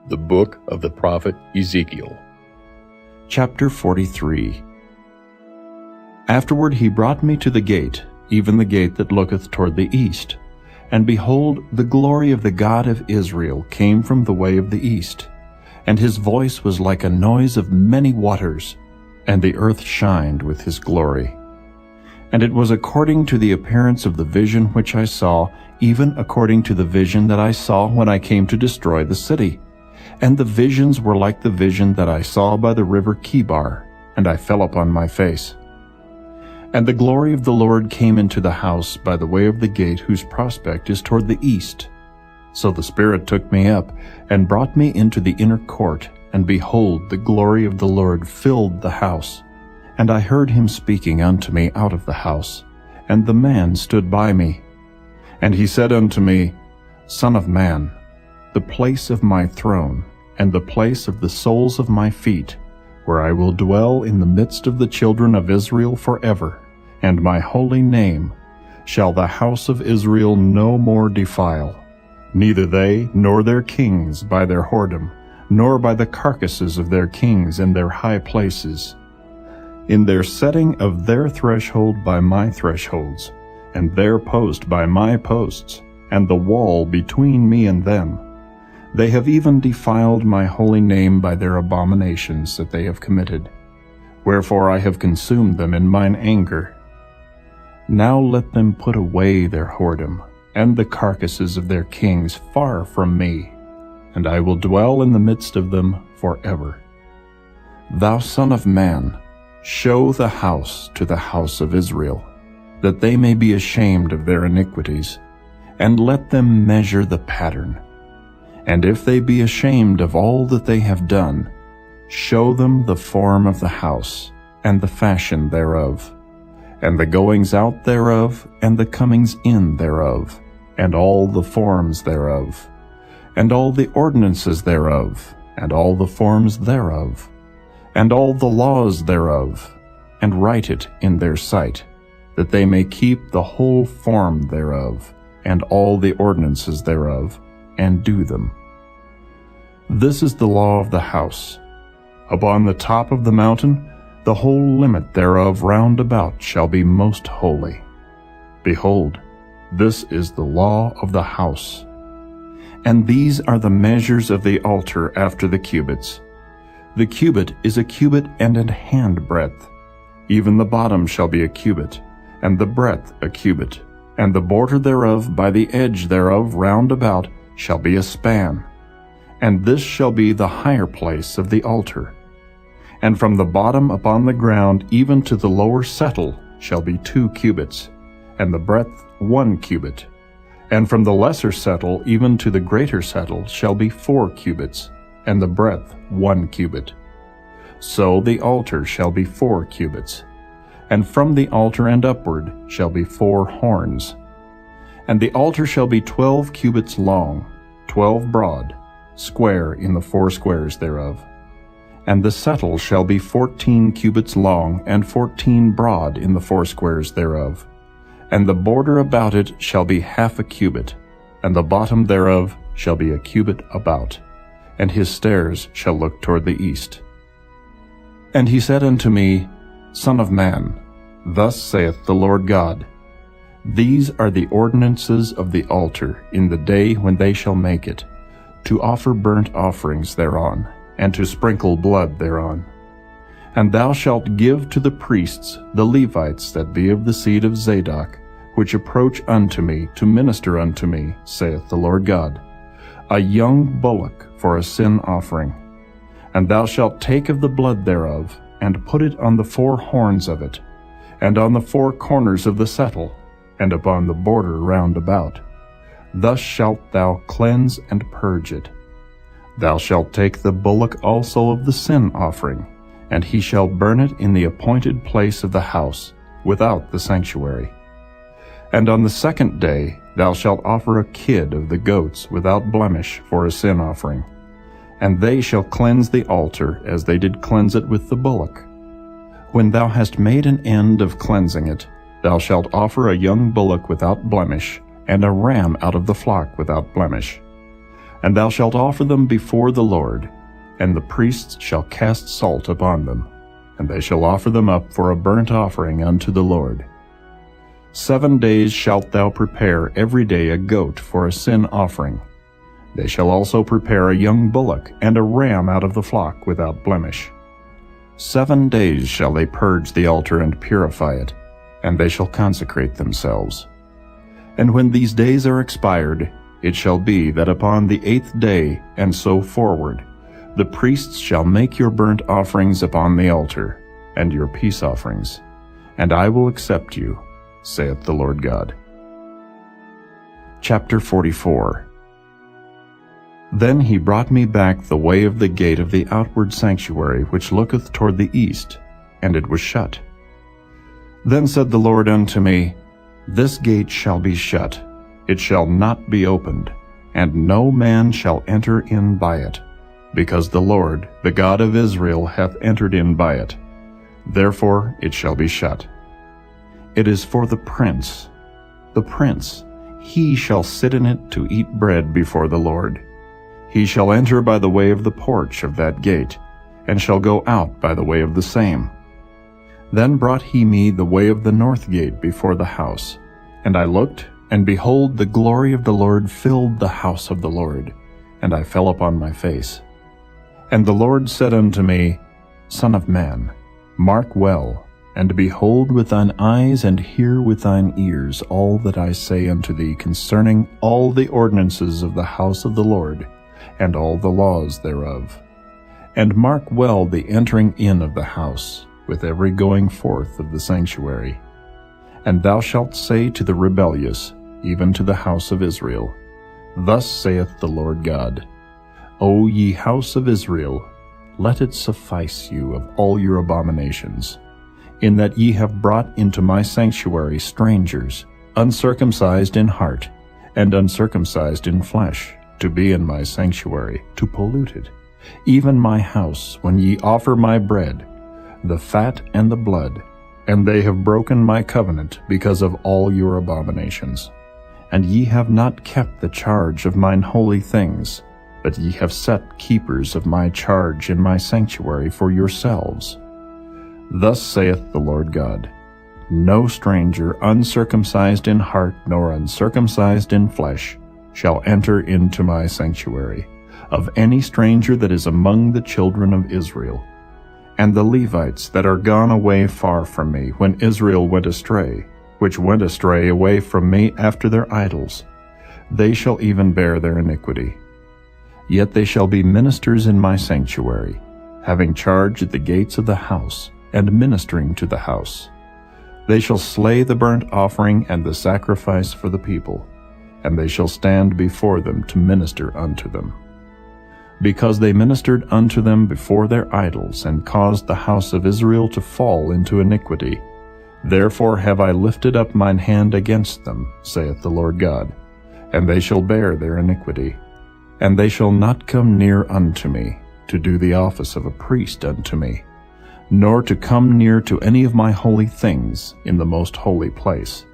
The Book of the prophet Ezekiel. Chapter 43. Afterward he brought me to the gate, even the gate that looketh toward the east. And behold, the glory of the God of Israel came from the way of the east. And his voice was like a noise of many waters, and the earth shined with his glory. And it was according to the appearance of the vision which I saw, even according to the vision that I saw when I came to destroy the city. And the visions were like the vision that I saw by the river Chebar, and I fell upon my face. And the glory of the Lord came into the house by the way of the gate whose prospect is toward the east. So the Spirit took me up, and brought me into the inner court, and behold, the glory of the Lord filled the house. And I heard him speaking unto me out of the house, and the man stood by me. And he said unto me, Son of man, the place of my throne, and the place of the soles of my feet, where I will dwell in the midst of the children of Israel forever, and my holy name shall the house of Israel no more defile, neither they nor their kings by their whoredom, nor by the carcasses of their kings in their high places, in their setting of their threshold by my thresholds, and their post by my posts, and the wall between me and them. They have even defiled my holy name by their abominations that they have committed. Wherefore I have consumed them in mine anger. Now let them put away their whoredom, and the carcasses of their kings far from me, and I will dwell in the midst of them forever. Thou son of man, show the house to the house of Israel, that they may be ashamed of their iniquities, and let them measure the pattern. And if they be ashamed of all that they have done, show them the form of the house, and the fashion thereof, and the goings out thereof, and the comings in thereof, and all the forms thereof, and all the ordinances thereof, and all the forms thereof, and all the laws thereof, and write it in their sight, that they may keep the whole form thereof, and all the ordinances thereof, and do them. This is the law of the house. Upon the top of the mountain, the whole limit thereof round about shall be most holy. Behold, this is the law of the house. And these are the measures of the altar after the cubits. The cubit is a cubit and an hand breadth. Even the bottom shall be a cubit, and the breadth a cubit, and the border thereof by the edge thereof round about shall be a span. And this shall be the higher place of the altar. And from the bottom upon the ground even to the lower settle shall be 2 cubits, and the breadth 1 cubit. And from the lesser settle even to the greater settle shall be 4 cubits, and the breadth 1 cubit. So the altar shall be 4 cubits. And from the altar and upward shall be 4 horns. And the altar shall be 12 cubits long, 12 broad, square in the 4 squares thereof. And the settle shall be 14 cubits long, and 14 broad in the 4 squares thereof. And the border about it shall be half a cubit, and the bottom thereof shall be a cubit about, and his stairs shall look toward the east. And he said unto me, Son of man, thus saith the Lord God, These are the ordinances of the altar in the day when they shall make it, to offer burnt offerings thereon, and to sprinkle blood thereon. And thou shalt give to the priests, the Levites that be of the seed of Zadok, which approach unto me to minister unto me, saith the Lord God, a young bullock for a sin offering. And thou shalt take of the blood thereof, and put it on the 4 horns of it, and on the 4 corners of the settle, and upon the border round about. Thus shalt thou cleanse and purge it. Thou shalt take the bullock also of the sin offering, and he shall burn it in the appointed place of the house, without the sanctuary. And on the 2nd day thou shalt offer a kid of the goats without blemish for a sin offering. And they shall cleanse the altar as they did cleanse it with the bullock. When thou hast made an end of cleansing it, thou shalt offer a young bullock without blemish, and a ram out of the flock without blemish. And thou shalt offer them before the Lord, and the priests shall cast salt upon them, and they shall offer them up for a burnt offering unto the Lord. 7 days shalt thou prepare every day a goat for a sin offering. They shall also prepare a young bullock and a ram out of the flock without blemish. 7 days shall they purge the altar and purify it, and they shall consecrate themselves. And when these days are expired, it shall be that upon the 8th day and so forward, the priests shall make your burnt offerings upon the altar, and your peace offerings, and I will accept you, saith the Lord God. Chapter 44. Then he brought me back the way of the gate of the outward sanctuary which looketh toward the east, and it was shut. Then said the Lord unto me, This gate shall be shut, it shall not be opened, and no man shall enter in by it, because the Lord, the God of Israel, hath entered in by it. Therefore it shall be shut. It is for the prince, he shall sit in it to eat bread before the Lord. He shall enter by the way of the porch of that gate, and shall go out by the way of the same. Then brought he me the way of the north gate before the house. And I looked, and behold, the glory of the Lord filled the house of the Lord, and I fell upon my face. And the Lord said unto me, Son of man, mark well, and behold with thine eyes, and hear with thine ears all that I say unto thee concerning all the ordinances of the house of the Lord, and all the laws thereof. And mark well the entering in of the house, with every going forth of the sanctuary. And thou shalt say to the rebellious, even to the house of Israel, Thus saith the Lord God, O ye house of Israel, let it suffice you of all your abominations, in that ye have brought into my sanctuary strangers, uncircumcised in heart, and uncircumcised in flesh, to be in my sanctuary, to pollute it, even my house, when ye offer my bread, the fat and the blood, and they have broken my covenant because of all your abominations. And ye have not kept the charge of mine holy things, but ye have set keepers of my charge in my sanctuary for yourselves. Thus saith the Lord God, No stranger uncircumcised in heart nor uncircumcised in flesh shall enter into my sanctuary, of any stranger that is among the children of Israel. And the Levites that are gone away far from me, when Israel went astray, which went astray away from me after their idols, they shall even bear their iniquity. Yet they shall be ministers in my sanctuary, having charge at the gates of the house, and ministering to the house. They shall slay the burnt offering and the sacrifice for the people, and they shall stand before them to minister unto them. Because they ministered unto them before their idols, and caused the house of Israel to fall into iniquity, therefore have I lifted up mine hand against them, saith the Lord God, and they shall bear their iniquity. And they shall not come near unto me, to do the office of a priest unto me, nor to come near to any of my holy things in the most holy place.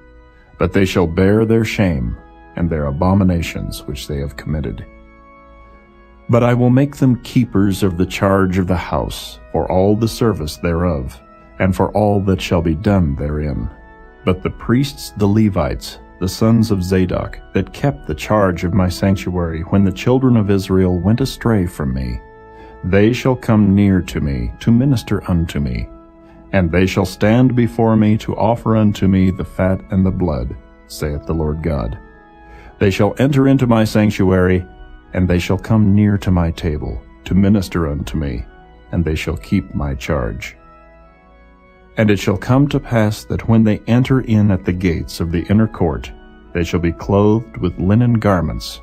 But they shall bear their shame, and their abominations which they have committed. But I will make them keepers of the charge of the house, for all the service thereof, and for all that shall be done therein. But the priests the Levites, the sons of Zadok, that kept the charge of my sanctuary when the children of Israel went astray from me, they shall come near to me to minister unto me, and they shall stand before me to offer unto me the fat and the blood, saith the Lord God. They shall enter into my sanctuary, and they shall come near to my table, to minister unto me, and they shall keep my charge. And it shall come to pass that when they enter in at the gates of the inner court, they shall be clothed with linen garments,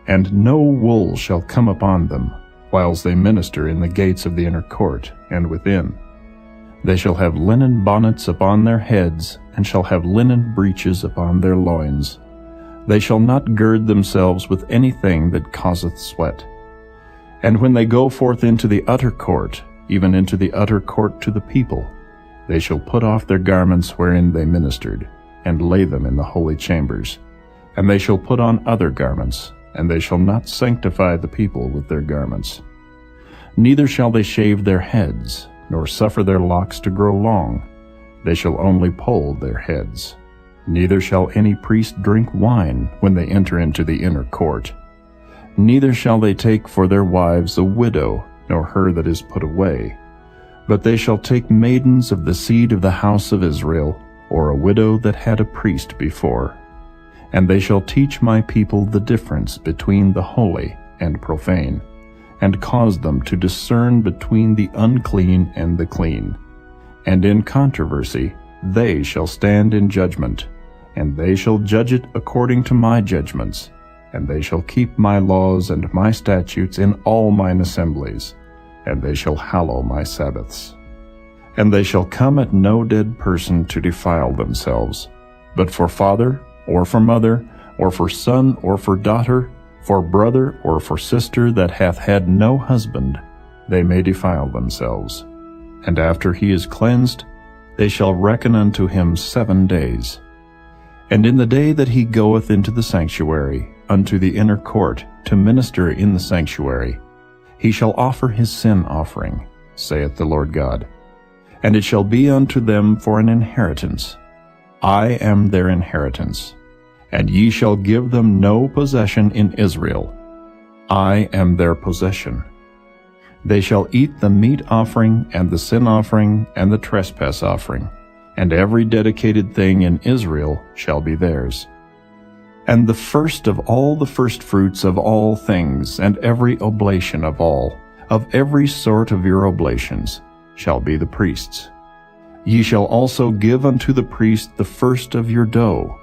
and no wool shall come upon them, whiles they minister in the gates of the inner court, and within. They shall have linen bonnets upon their heads, and shall have linen breeches upon their loins. They shall not gird themselves with anything that causeth sweat. And when they go forth into the utter court, even into the utter court to the people, they shall put off their garments wherein they ministered, and lay them in the holy chambers. And they shall put on other garments, and they shall not sanctify the people with their garments. Neither shall they shave their heads, nor suffer their locks to grow long. They shall only poll their heads. Neither shall any priest drink wine when they enter into the inner court. Neither shall they take for their wives a widow, nor her that is put away. But they shall take maidens of the seed of the house of Israel, or a widow that had a priest before. And they shall teach my people the difference between the holy and profane, and cause them to discern between the unclean and the clean. And in controversy they shall stand in judgment, and they shall judge it according to my judgments, and they shall keep my laws and my statutes in all mine assemblies, and they shall hallow my Sabbaths. And they shall come at no dead person to defile themselves, but for father, or for mother, or for son, or for daughter, for brother, or for sister that hath had no husband, they may defile themselves. And after he is cleansed, they shall reckon unto him 7 days. And in the day that he goeth into the sanctuary, unto the inner court, to minister in the sanctuary, he shall offer his sin offering, saith the Lord God. And it shall be unto them for an inheritance. I am their inheritance, and ye shall give them no possession in Israel. I am their possession. They shall eat the meat offering, and the sin offering, and the trespass offering, and every dedicated thing in Israel shall be theirs. And the first of all the firstfruits of all things, and every oblation of all, of every sort of your oblations, shall be the priest's. Ye shall also give unto the priest the first of your dough,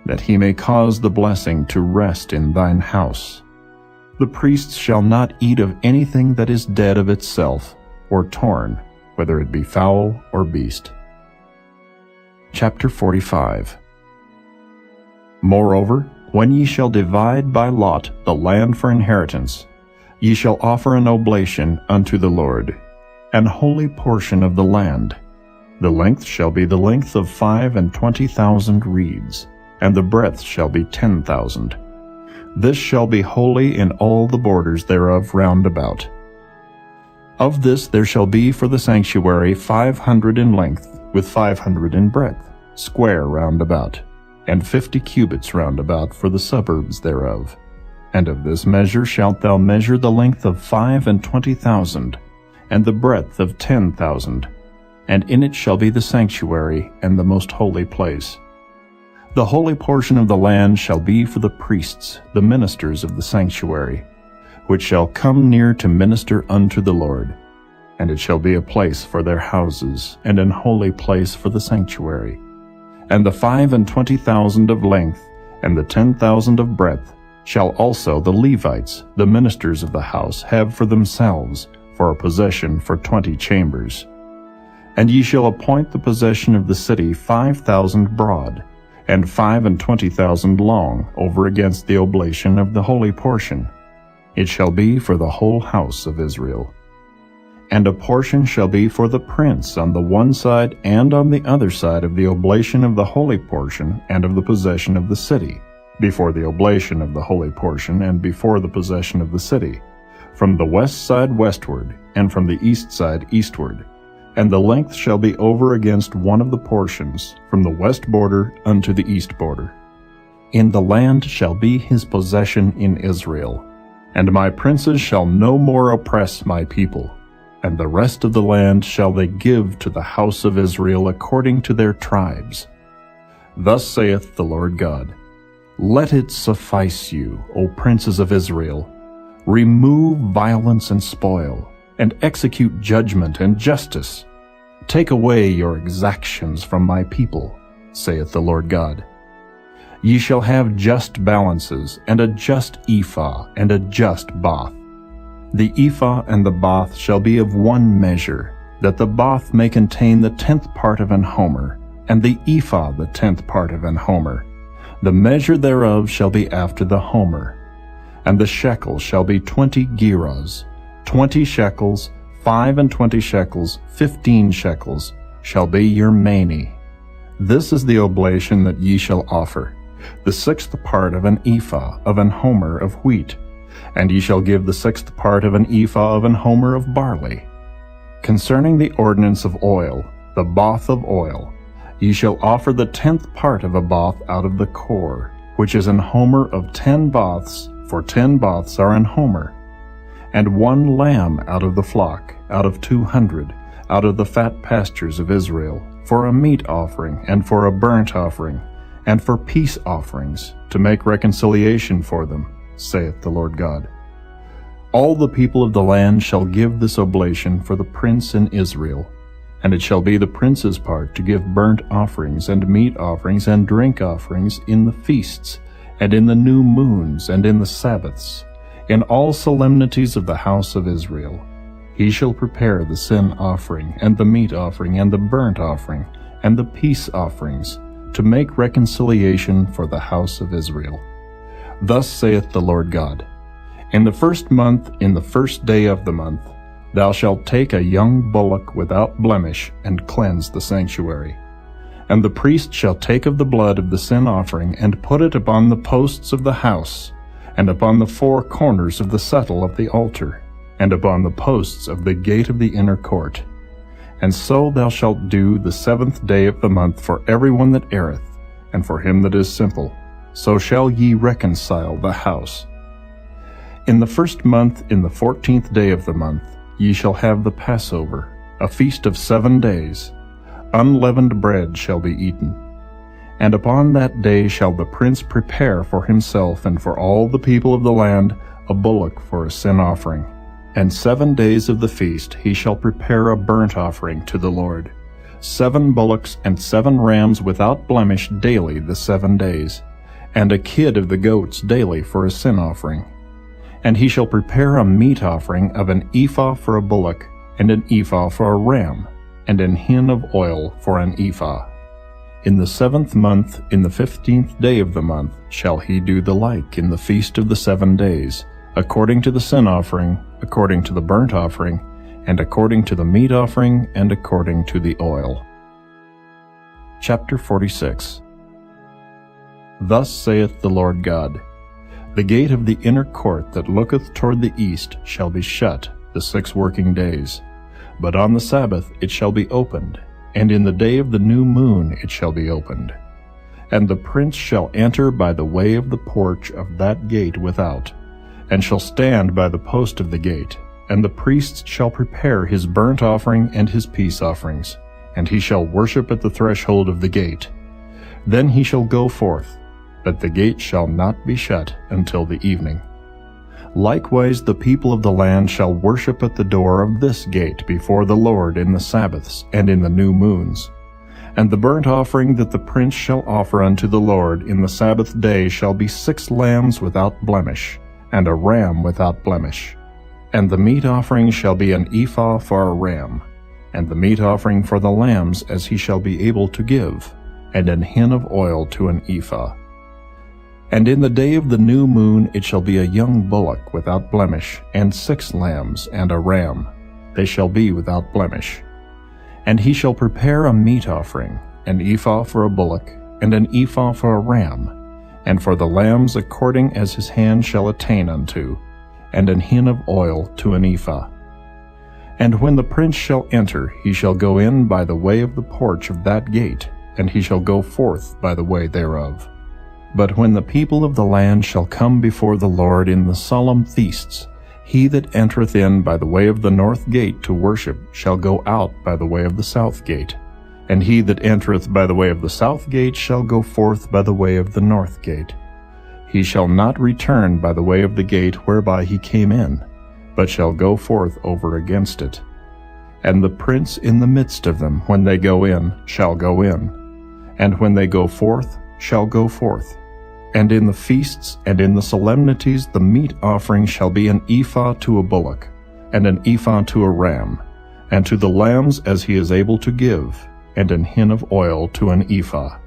that he may cause the blessing to rest in thine house. The priests shall not eat of anything that is dead of itself, or torn, whether it be fowl or beast. Chapter 45. Moreover, when ye shall divide by lot the land for inheritance, ye shall offer an oblation unto the Lord, an holy portion of the land. The length shall be the length of 25,000 reeds, and the breadth shall be 10,000. This shall be holy in all the borders thereof round about. Of this there shall be for the sanctuary 500 in length, with 500 in breadth, square round about, and 50 cubits round about for the suburbs thereof. And of this measure shalt thou measure the length of 25,000, and the breadth of 10,000, and in it shall be the sanctuary and the most holy place. The holy portion of the land shall be for the priests, the ministers of the sanctuary, which shall come near to minister unto the Lord. And it shall be a place for their houses, and an holy place for the sanctuary. And the 25,000 of length, and the 10,000 of breadth, shall also the Levites, the ministers of the house, have for themselves, for a possession for 20 chambers. And ye shall appoint the possession of the city 5,000 broad, and 25,000 long, over against the oblation of the holy portion. It shall be for the whole house of Israel. And a portion shall be for the prince on the one side and on the other side of the oblation of the holy portion and of the possession of the city, before the oblation of the holy portion and before the possession of the city, from the west side westward, and from the east side eastward. And the length shall be over against one of the portions, from the west border unto the east border. In the land shall be his possession in Israel. And my princes shall no more oppress my people, and the rest of the land shall they give to the house of Israel according to their tribes. Thus saith the Lord God, Let it suffice you, O princes of Israel. Remove violence and spoil, and execute judgment and justice. Take away your exactions from my people, saith the Lord God. Ye shall have just balances, and a just ephah, and a just bath. The ephah and the bath shall be of one measure, that the bath may contain the 10th part of an homer, and the ephah the 10th part of an homer. The measure thereof shall be after the homer. And the shekel shall be 20 gerahs, 20 shekels, 25 shekels, 15 shekels, shall be your mani. This is the oblation that ye shall offer, the 6th part of an ephah of an homer of wheat, and ye shall give the 6th part of an ephah of an homer of barley. Concerning the ordinance of oil, the bath of oil, ye shall offer the 10th part of a bath out of the core, which is an homer of 10 baths, for 10 baths are an homer, and 1 lamb out of the flock, out of 200, out of the fat pastures of Israel, for a meat offering, and for a burnt offering, and for peace offerings, to make reconciliation for them, saith the Lord God. All the people of the land shall give this oblation for the prince in Israel, and it shall be the prince's part to give burnt offerings, and meat offerings, and drink offerings in the feasts, and in the new moons, and in the Sabbaths, in all solemnities of the house of Israel. He shall prepare the sin offering, and the meat offering, and the burnt offering, and the peace offerings, to make reconciliation for the house of Israel. Thus saith the Lord God, In the 1st month, in the 1st day of the month, thou shalt take a young bullock without blemish, and cleanse the sanctuary. And the priest shall take of the blood of the sin offering, and put it upon the posts of the house, and upon the 4 corners of the settle of the altar, and upon the posts of the gate of the inner court. And so thou shalt do the 7th day of the month for every one that erreth, and for him that is simple. So shall ye reconcile the house. In the 1st month, in the 14th day of the month, ye shall have the Passover, a feast of 7 days. Unleavened bread shall be eaten. And upon that day shall the prince prepare for himself and for all the people of the land a bullock for a sin offering. And 7 days of the feast he shall prepare a burnt offering to the Lord, 7 bullocks and 7 rams without blemish daily the 7 days, and a kid of the goats daily for a sin offering. And he shall prepare a meat offering of an ephah for a bullock, and an ephah for a ram, and an hin of oil for an ephah. In the 7th month, in the 15th day of the month, shall he do the like in the feast of the 7 days, according to the sin offering, according to the burnt offering, and according to the meat offering, and according to the oil. Chapter 46. Thus saith the Lord God, The gate of the inner court that looketh toward the east shall be shut the 6 working days, but on the Sabbath it shall be opened, and in the day of the new moon it shall be opened. And the prince shall enter by the way of the porch of that gate without, and shall stand by the post of the gate, and the priests shall prepare his burnt offering and his peace offerings, and he shall worship at the threshold of the gate. Then he shall go forth, but the gate shall not be shut until the evening. Likewise the people of the land shall worship at the door of this gate before the Lord in the Sabbaths and in the new moons. And the burnt offering that the prince shall offer unto the Lord in the Sabbath day shall be 6 lambs without blemish, and a ram without blemish. And the meat offering shall be an ephah for a ram, and the meat offering for the lambs as he shall be able to give, and an hin of oil to an ephah. And in the day of the new moon it shall be a young bullock without blemish, and 6 lambs, and a ram. They shall be without blemish. And he shall prepare a meat offering, an ephah for a bullock, and an ephah for a ram, and for the lambs according as his hand shall attain unto, and an hin of oil to an ephah. And when the prince shall enter, he shall go in by the way of the porch of that gate, and he shall go forth by the way thereof. But when the people of the land shall come before the Lord in the solemn feasts, he that entereth in by the way of the north gate to worship shall go out by the way of the south gate, and he that entereth by the way of the south gate shall go forth by the way of the north gate. He shall not return by the way of the gate whereby he came in, but shall go forth over against it. And the prince in the midst of them, when they go in, shall go in, and when they go forth, shall go forth. And in the feasts and in the solemnities the meat offering shall be an ephah to a bullock, and an ephah to a ram, and to the lambs as he is able to give, and an hin of oil to an ephah.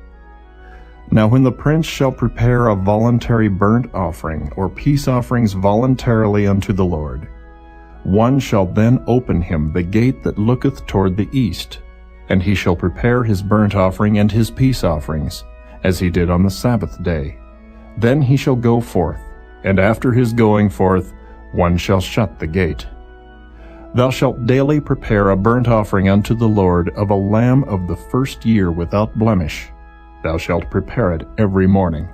Now when the prince shall prepare a voluntary burnt offering, or peace offerings voluntarily unto the Lord, one shall then open him the gate that looketh toward the east, and he shall prepare his burnt offering and his peace offerings, as he did on the Sabbath day. Then he shall go forth, and after his going forth, one shall shut the gate. Thou shalt daily prepare a burnt offering unto the Lord of a lamb of the first year without blemish. Thou shalt prepare it every morning.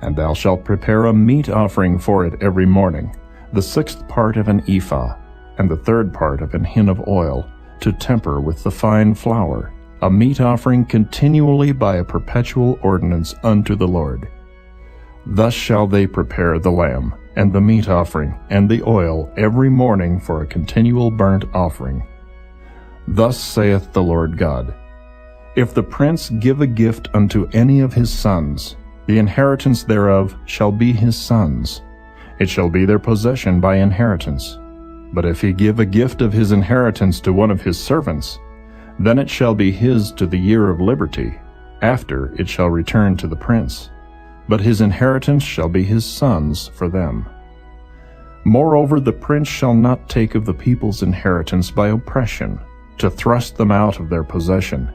And thou shalt prepare a meat offering for it every morning, the 6th part of an ephah, and the 3rd part of an hin of oil, to temper with the fine flour, a meat offering continually by a perpetual ordinance unto the Lord. Thus shall they prepare the lamb, and the meat offering, and the oil every morning for a continual burnt offering. Thus saith the Lord God, If the prince give a gift unto any of his sons, the inheritance thereof shall be his sons. It shall be their possession by inheritance. But if he give a gift of his inheritance to one of his servants, then it shall be his to the year of liberty. After it shall return to the prince. But his inheritance shall be his sons for them. Moreover, the prince shall not take of the people's inheritance by oppression, to thrust them out of their possession.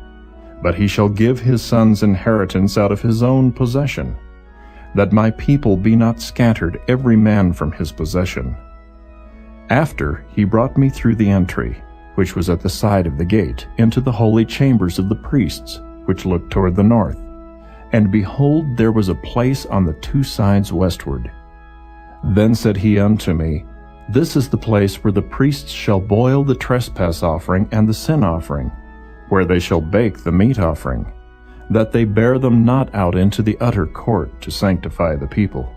But he shall give his sons inheritance out of his own possession, that my people be not scattered every man from his possession. After he brought me through the entry, which was at the side of the gate, into the holy chambers of the priests, which looked toward the north. And behold, there was a place on the 2 sides westward. Then said he unto me, This is the place where the priests shall boil the trespass offering and the sin offering, where they shall bake the meat offering, that they bear them not out into the utter court to sanctify the people.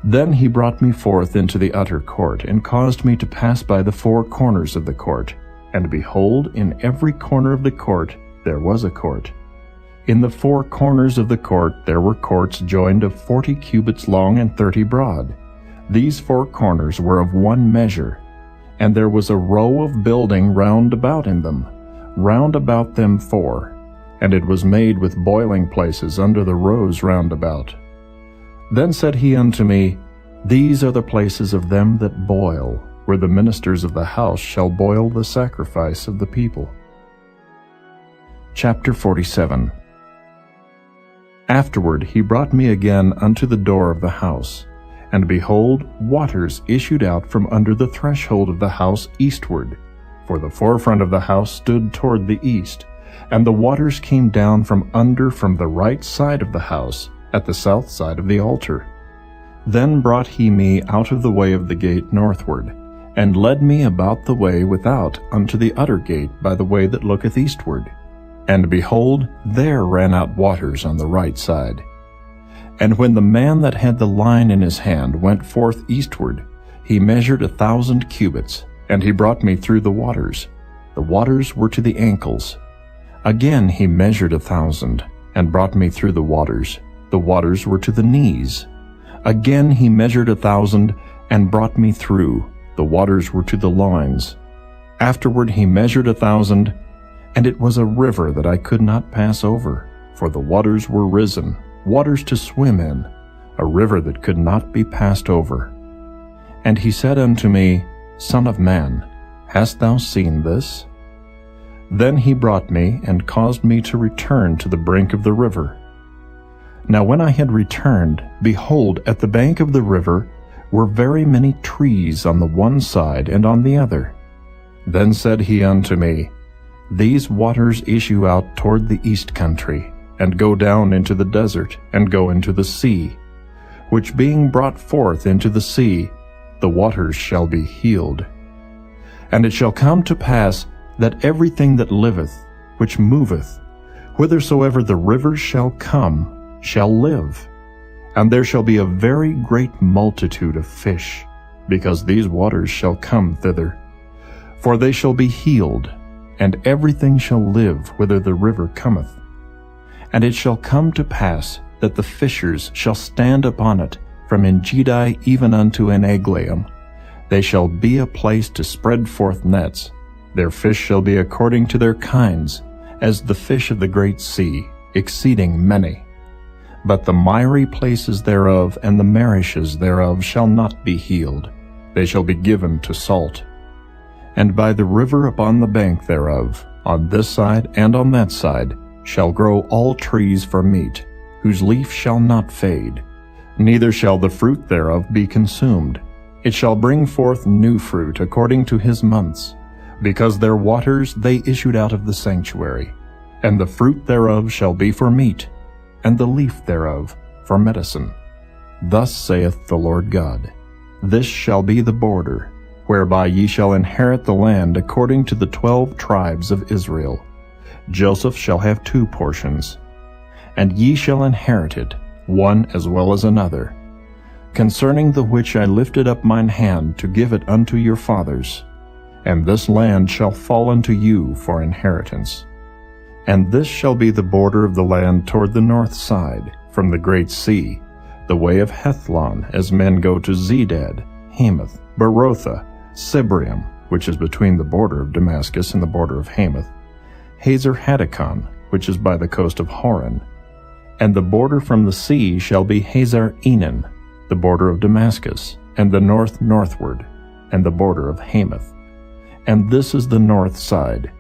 Then he brought me forth into the utter court, and caused me to pass by the 4 corners of the court. And behold, in every corner of the court there was a court. In the 4 corners of the court there were courts joined of 40 cubits long and 30 broad. These 4 corners were of one measure, and there was a row of building round about in them, round about them 4, and it was made with boiling places under the rows round about. Then said he unto me, These are the places of them that boil, where the ministers of the house shall boil the sacrifice of the people. Chapter 47. Afterward he brought me again unto the door of the house, and behold, waters issued out from under the threshold of the house eastward, for the forefront of the house stood toward the east, and the waters came down from under from the right side of the house, at the south side of the altar. Then brought he me out of the way of the gate northward, and led me about the way without unto the utter gate by the way that looketh eastward. And behold, there ran out waters on the right side. And when the man that had the line in his hand went forth eastward, he measured 1,000 cubits, and he brought me through the waters. The waters were to the ankles. Again he measured 1,000, and brought me through the waters. The waters were to the knees. Again he measured 1,000, and brought me through. The waters were to the loins. Afterward he measured 1,000, and it was a river that I could not pass over, for the waters were risen, waters to swim in, a river that could not be passed over. And he said unto me, Son of man, hast thou seen this? Then he brought me, and caused me to return to the brink of the river. Now when I had returned, behold, at the bank of the river were very many trees on the one side and on the other. Then said he unto me, These waters issue out toward the east country, and go down into the desert, and go into the sea, which being brought forth into the sea, the waters shall be healed. And it shall come to pass that everything that liveth, which moveth, whithersoever the rivers shall come, shall live. And there shall be a very great multitude of fish, because these waters shall come thither. For they shall be healed, and everything shall live whither the river cometh. And it shall come to pass that the fishers shall stand upon it, from Engedi even unto Eneglaim. They shall be a place to spread forth nets. Their fish shall be according to their kinds, as the fish of the great sea, exceeding many. But the miry places thereof and the marishes thereof shall not be healed. They shall be given to salt. And by the river upon the bank thereof, on this side and on that side, shall grow all trees for meat, whose leaf shall not fade, neither shall the fruit thereof be consumed. It shall bring forth new fruit according to his months, because their waters they issued out of the sanctuary. And the fruit thereof shall be for meat, and the leaf thereof for medicine. Thus saith the Lord God, This shall be the border, whereby ye shall inherit the land according to the 12 tribes of Israel. Joseph shall have 2 portions, and ye shall inherit it, one as well as another, concerning the which I lifted up mine hand to give it unto your fathers. And this land shall fall unto you for inheritance. And this shall be the border of the land toward the north side, from the great sea, the way of Hethlon, as men go to Zedad, Hamath, Berotha, Sibrium, which is between the border of Damascus and the border of Hamath, Hazer Hadakon, which is by the coast of Horon. And the border from the sea shall be Hazar Enan, the border of Damascus, and the north northward, and the border of Hamath. And this is the north side.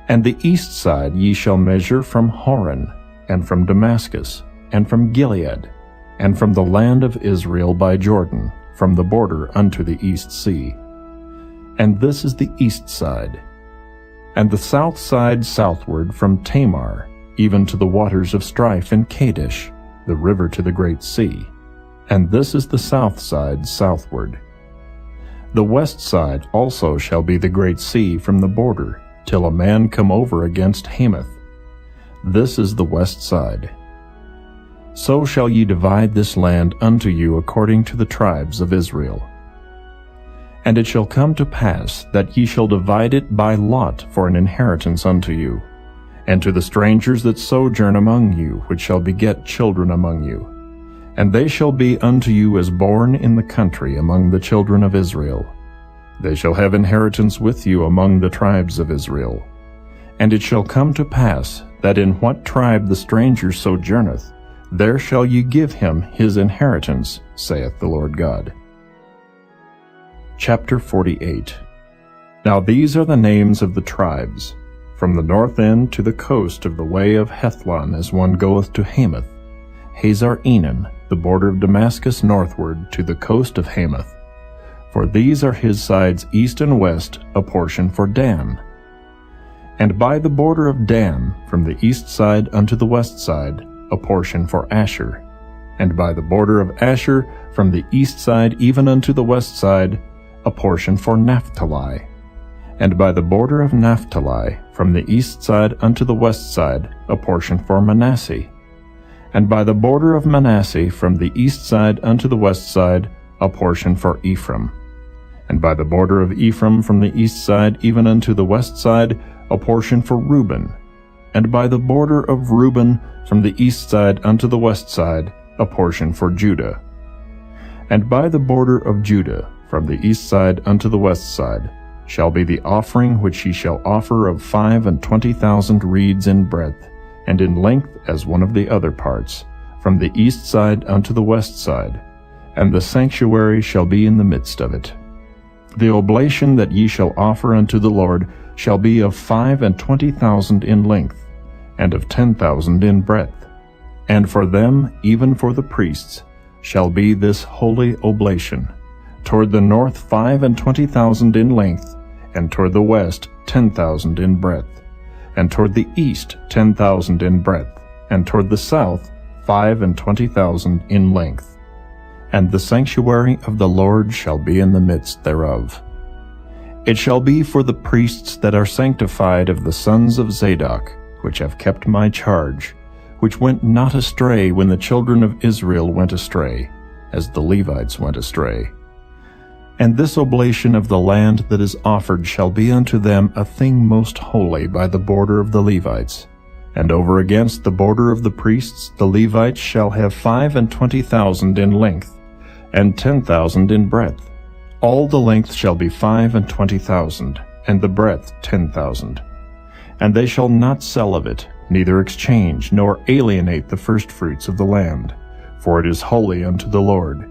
And the east side ye shall measure from Horon, and from Damascus, and from Gilead, and from the land of Israel by Jordan, from the border unto the east sea. And this is the east side. And the south side southward from Tamar, even to the waters of strife in Kadesh, the river to the great sea. And this is the south side southward. The west side also shall be the great sea from the border, till a man come over against Hamath. This is the west side. So shall ye divide this land unto you according to the tribes of Israel. And it shall come to pass that ye shall divide it by lot for an inheritance unto you, and to the strangers that sojourn among you, which shall beget children among you. And they shall be unto you as born in the country among the children of Israel. They shall have inheritance with you among the tribes of Israel. And it shall come to pass that in what tribe the stranger sojourneth, there shall ye give him his inheritance, saith the Lord God. Chapter 48. Now these are the names of the tribes, from the north end to the coast of the way of Hethlon, as one goeth to Hamath, Hazar Enan, the border of Damascus northward to the coast of Hamath. For these are his sides east and west, a portion for Dan. And by the border of Dan, from the east side unto the west side, a portion for Asher. And by the border of Asher, from the east side even unto the west side, a portion for Naphtali. And by the border of Naphtali, from the east side unto the west side, a portion for Manasseh. And by the border of Manasseh, from the east side unto the west side, a portion for Ephraim. And by the border of Ephraim, from the east side even unto the west side, a portion for Reuben. And by the border of Reuben, from the east side unto the west side, a portion for Judah. And by the border of Judah, from the east side unto the west side, shall be the offering which ye shall offer of 25,000 reeds in breadth, and in length as one of the other parts, from the east side unto the west side, and the sanctuary shall be in the midst of it. The oblation that ye shall offer unto the Lord shall be of 25,000 in length, and of 10,000 in breadth. And for them, even for the priests, shall be this holy oblation, toward the north 25,000 in length, and toward the west 10,000 in breadth, and toward the east 10,000 in breadth, and toward the south 25,000 in length. And the sanctuary of the Lord shall be in the midst thereof. It shall be for the priests that are sanctified of the sons of Zadok, which have kept my charge, which went not astray when the children of Israel went astray, as the Levites went astray. And this oblation of the land that is offered shall be unto them a thing most holy by the border of the Levites. And over against the border of the priests the Levites shall have 25,000 in length, and 10,000 in breadth. All the length shall be 25,000, and the breadth 10,000. And they shall not sell of it, neither exchange, nor alienate the firstfruits of the land, for it is holy unto the Lord.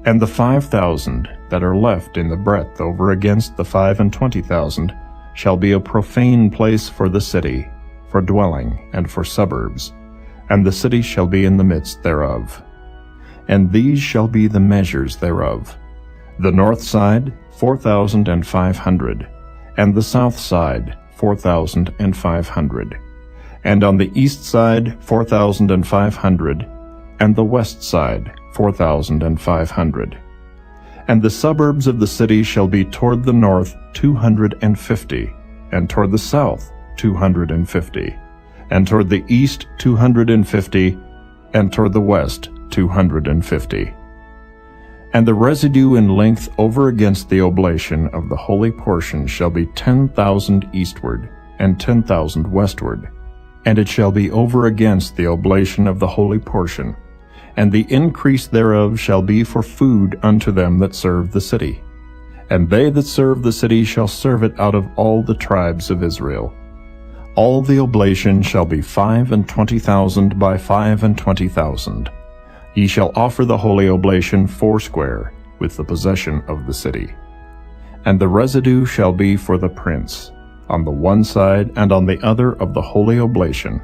And the 5,000 that are left in the breadth over against the 25,000 shall be a profane place for the city, for dwelling, and for suburbs. and the city shall be in the midst thereof. And these shall be the measures thereof: the north side 4,500, and the south side 4,500, and on the east side 4,500, and the west side 4,500. And the suburbs of the city shall be toward the north 250, and toward the south 250, and toward the east 250, and toward the west 250. And the residue in length over against the oblation of the holy portion shall be 10,000 eastward, and 10,000 westward. And it shall be over against the oblation of the holy portion, and the increase thereof shall be for food unto them that serve the city. And they that serve the city shall serve it out of all the tribes of Israel. All the oblation shall be 25,000 by 25,000. Ye shall offer the holy oblation foursquare, with the possession of the city. And the residue shall be for the prince, on the one side and on the other of the holy oblation,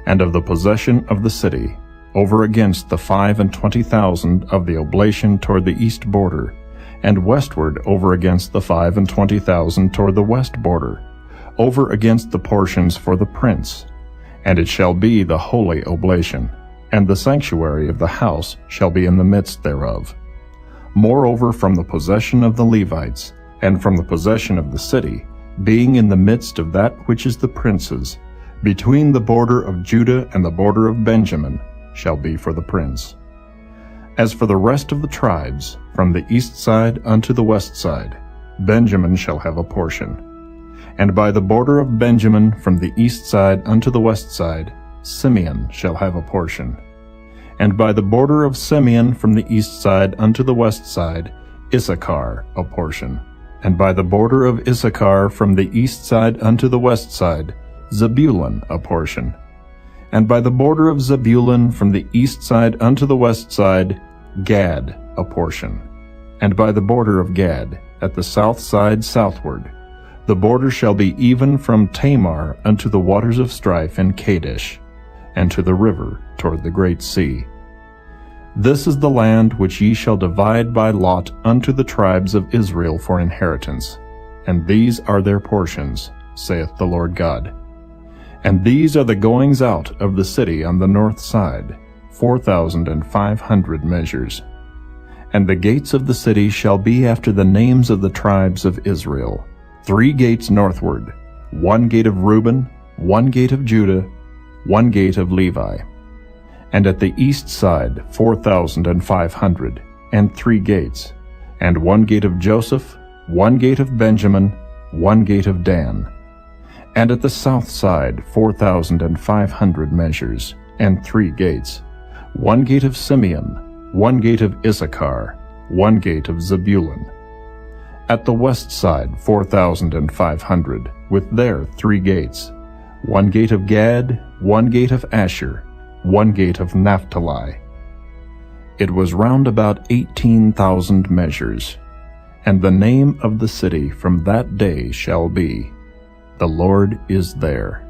and of the possession of the city, over against the 25,000 of the oblation toward the east border, and westward over against the 25,000 toward the west border, over against the portions for the prince. And it shall be the holy oblation, and the sanctuary of the house shall be in the midst thereof. Moreover, from the possession of the Levites, and from the possession of the city, being in the midst of that which is the prince's, between the border of Judah and the border of Benjamin, shall be for the prince. As for the rest of the tribes, from the east side unto the west side, Benjamin shall have a portion. And by the border of Benjamin from the east side unto the west side, Simeon shall have a portion. And by the border of Simeon from the east side unto the west side, Issachar a portion. And by the border of Issachar from the east side unto the west side, Zebulun a portion. And by the border of Zebulun from the east side unto the west side, Gad a portion. And by the border of Gad, at the south side southward, the border shall be even from Tamar unto the waters of strife in Kadesh, and to the river toward the great sea. This is the land which ye shall divide by lot unto the tribes of Israel for inheritance, and these are their portions, saith the Lord God. And these are the goings out of the city on the north side, 4,500 measures. And the gates of the city shall be after the names of the tribes of Israel, 3 gates northward, 1 gate of Reuben, 1 gate of Judah, 1 gate of Levi. And at the east side 4,500, and 3 gates, and 1 gate of Joseph, 1 gate of Benjamin, 1 gate of Dan. And at the south side 4,500 measures, and 3 gates, 1 gate of Simeon, 1 gate of Issachar, 1 gate of Zebulun. At the west side 4,500, with their 3 gates, 1 gate of Gad, 1 gate of Asher, 1 gate of Naphtali. It was round about 18,000 measures. And the name of the city from that day shall be, The Lord is there.